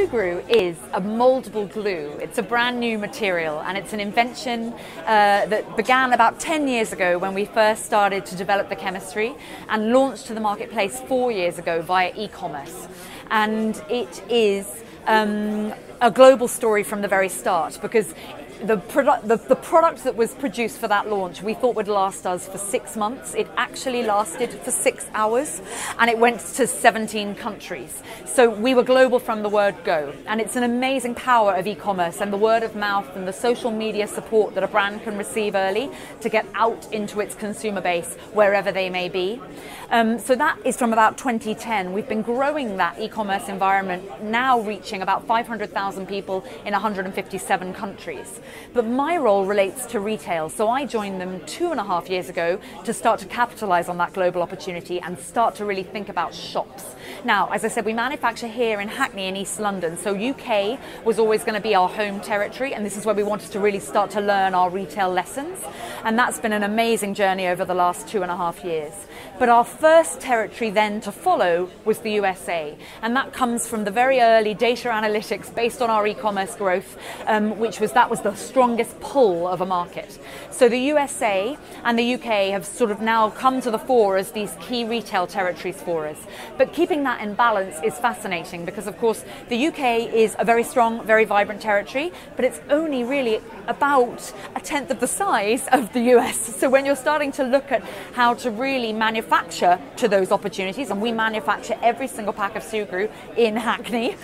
Sugru is a moldable glue. It's a brand new material, and it's an invention that began about 10 years ago when we first started to develop the chemistry and launched to the marketplace 4 years ago via e-commerce. And it is a global story from the very start, because the product that was produced for that launch we thought would last us for 6 months. It actually lasted for 6 hours, and it went to 17 countries. So we were global from the word go. And it's an amazing power of e-commerce and the word of mouth and the social media support that a brand can receive early to get out into its consumer base wherever they may be. So that is from about 2010. We've been growing that e-commerce environment, now reaching about 500,000 people in 157 countries. But my role relates to retail, so I joined them 2.5 years ago to start to capitalize on that global opportunity and start to really think about shops. Now, as I said, we manufacture here in Hackney in East London, so UK was always going to be our home territory, and this is where we wanted to really start to learn our retail lessons, and that's been an amazing journey over the last 2.5 years. But our first territory then to follow was the USA, and that comes from the very early data analytics based on our e-commerce growth, that was the strongest pull of a market. So the USA and the UK have sort of now come to the fore as these key retail territories for us. But keeping that in balance is fascinating, because of course the UK is a very strong, very vibrant territory, but it's only really about 1/10 of the size of the US. So when you're starting to look at how to really manufacture to those opportunities, and we manufacture every single pack of Sugru in Hackney,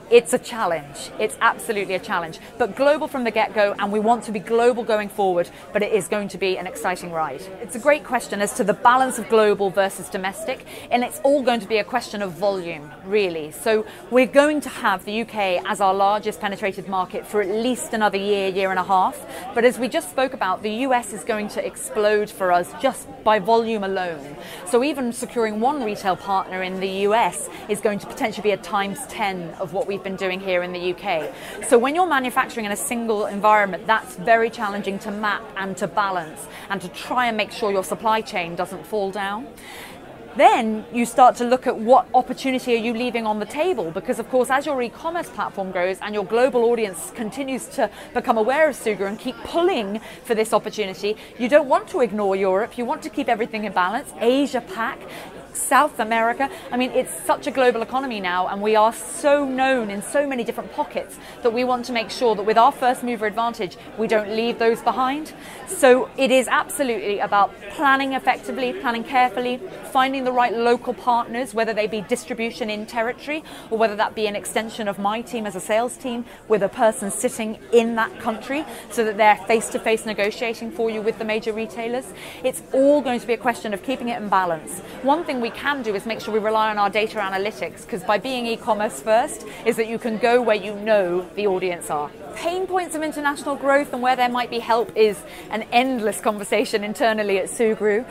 it's a challenge. It's absolutely a challenge. But global from the get-go, and we want to be global going forward, but it is going to be an exciting ride. It's a great question as to the balance of global versus domestic, and it's all going to be a question of volume, really. So we're going to have the UK as our largest penetrated market for at least another year, year and a half. But as we just spoke about, the US is going to explode for us just by volume alone. So even securing one retail partner in the US is going to potentially be a ×10 of what we've been doing here in the UK. So when you're manufacturing in a single environment, that's very challenging to map and to balance and to try and make sure your supply chain doesn't fall down. Then you start to look at what opportunity are you leaving on the table, because of course as your e-commerce platform grows and your global audience continues to become aware of Sugru and keep pulling for this opportunity, you don't want to ignore Europe, you want to keep everything in balance. Asia Pac, South America, I mean, it's such a global economy now, and we are so known in so many different pockets that we want to make sure that with our first mover advantage, we don't leave those behind. So it is absolutely about planning effectively, planning carefully, finding the right local partners, whether they be distribution in territory or whether that be an extension of my team as a sales team with a person sitting in that country so that they're face-to-face negotiating for you with the major retailers. It's all going to be a question of keeping it in balance. One thing we can do is make sure we rely on our data analytics, because by being e-commerce first is that you can go where you know the audience are. Pain points of international growth and where there might be help is an endless conversation internally at Sugru.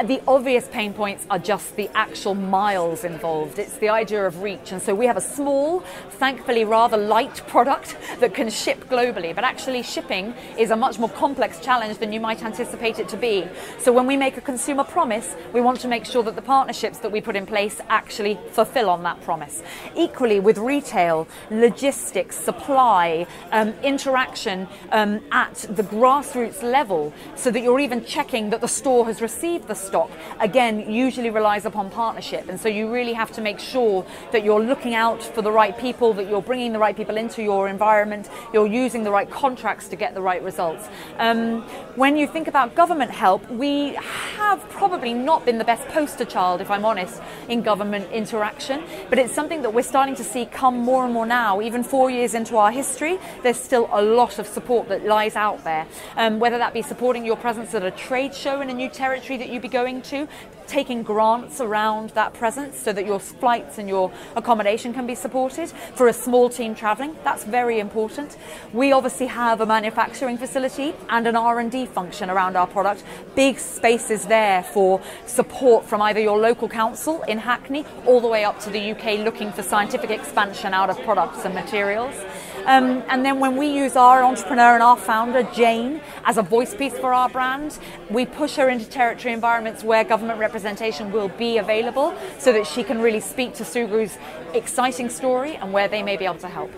The obvious pain points are just the actual miles involved. It's the idea of reach, and so we have a small, thankfully rather light product that can ship globally, but actually shipping is a much more complex challenge than you might anticipate it to be. So when we make a consumer promise, we want to make sure that the partnerships that we put in place actually fulfill on that promise. Equally with retail, logistics, supply, interaction at the grassroots level, so that you're even checking that the store has received the stock, again, usually relies upon partnership. And so you really have to make sure that you're looking out for the right people, that you're bringing the right people into your environment, you're using the right contracts to get the right results. When you think about government help, we have probably not been the best poster child, if I'm honest, in government interaction, but it's something that we're starting to see come more and more now. Even 4 years into our history, there's still a lot of support that lies out there, whether that be supporting your presence at a trade show in a new territory that you'd be going to, taking grants around that presence so that your flights and your accommodation can be supported. For a small team traveling, that's very important. We obviously have a manufacturing facility and an R&D function around our product. Big spaces there for support from either your local council in Hackney all the way up to the UK looking for scientific expansion out of products and materials. And then when we use our entrepreneur and our founder, Jane, as a voice piece for our brand, we push her into territory environments where government representation will be available so that she can really speak to Sugru's exciting story and where they may be able to help.